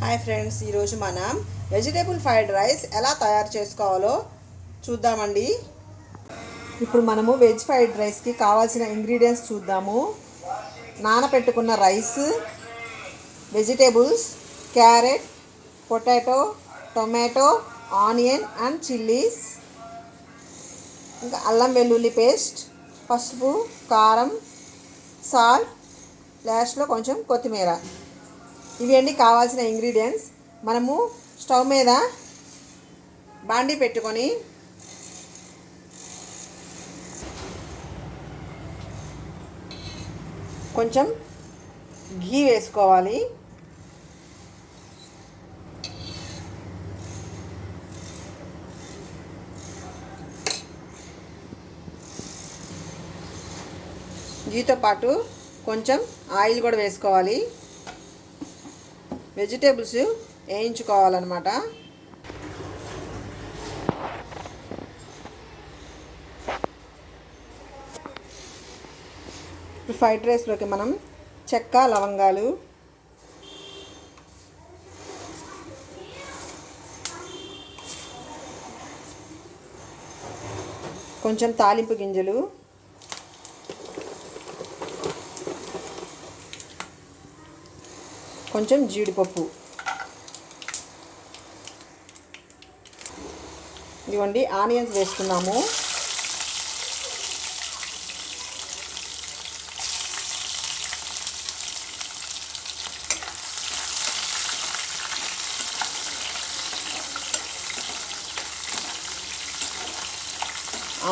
Hi friends, ఈరోజు మనం vegetable fried rice ఎలా తయారు చేసుకోవాలో చూద్దామండి. ఇప్పుడు మనము వెజ్ ఫ్రైడ్ రైస్కి కావాల్సిన ఇంగ్రీడియంట్స్ చూద్దాము. నానబెట్టుకున్న rice, vegetables, carrot, potato, tomato, onion and chillies, ఇంకా అల్లం వెల్లుల్లి పేస్ట్, పసుపు, కారం, సాల్ట్, లాస్ట్లో కొంచెం కొత్తిమీర. ఇవి అన్నీ కావాల్సిన ఇంగ్రీడియంట్స్. మనము స్టవ్ మీద బాండీ పెట్టుకొని కొంచెం ఘీ వేసుకోవాలి. ఘీతో పాటు కొంచెం ఆయిల్ కూడా వేసుకోవాలి. వెజిటేబుల్స్ వేయించుకోవాలన్నమాట. ఇప్పుడు ఫ్రైడ్ రైస్లోకి మనం చెక్క, లవంగాలు, కొంచెం తాలింపు గింజలు, కొంచెం జీడిపప్పు, ఇదిగోండి ఆనియన్స్ వేసుకున్నాము.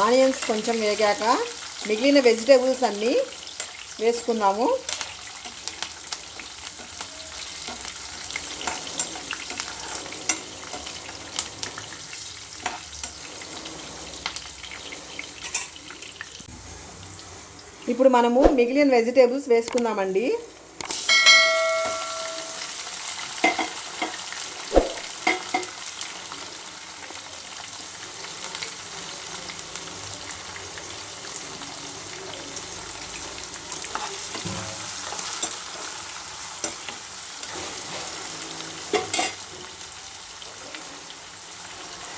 ఆనియన్స్ కొంచెం వేగాక మిగిలిన వెజిటేబుల్స్ అన్నీ వేసుకున్నాము. ఇప్పుడు మనము మిగిలిన వెజిటేబుల్స్ వేసుకుందామండి.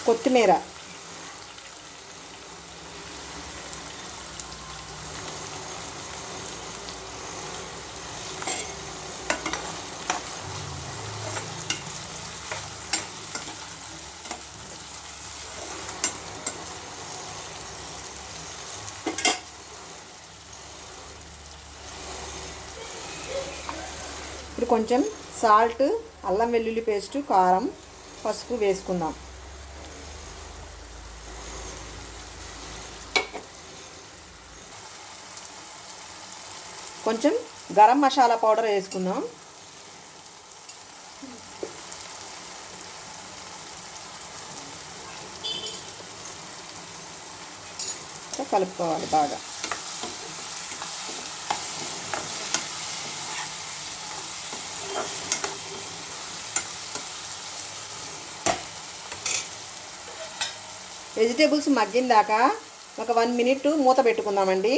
కొత్తిమీర, ఇప్పుడు కొంచెం సాల్ట్, అల్లం వెల్లుల్లి పేస్టు, కారం, పసుపు వేసుకుందాం. కొంచెం గరం మసాలా పౌడర్ వేసుకుందాం. కలుపుకోవాలి బాగా. వెజిటేబుల్స్ మగ్గిన దాకా ఒక 1 మినిట్ మూత పెట్టుకుందామండి.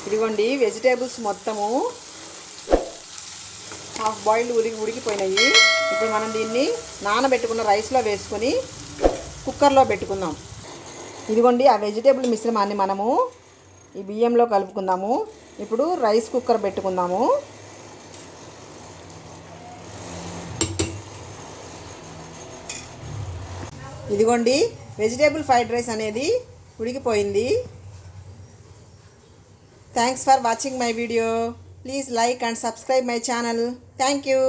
ఇదిగోండి వెజిటేబుల్స్ మొత్తము హాఫ్ బాయిల్డ్ ఉడికిపోయినాయి. ఇప్పుడు మనం దీన్ని నానబెట్టుకున్న రైస్లో వేసుకొని కుక్కర్లో పెట్టుకుందాం. ఇదిగోండి ఆ వెజిటేబుల్ మిశ్రమాన్ని మనము ఈ బియ్యంలో కలుపుకుందాము. ఇప్పుడు రైస్ కుక్కర్ పెట్టుకుందాము. ఇదిగోండి వెజిటేబుల్ ఫ్రైడ్ రైస్ అనేది ఉడికిపోయింది. Thanks for watching my video. Please like and subscribe my channel. Thank you.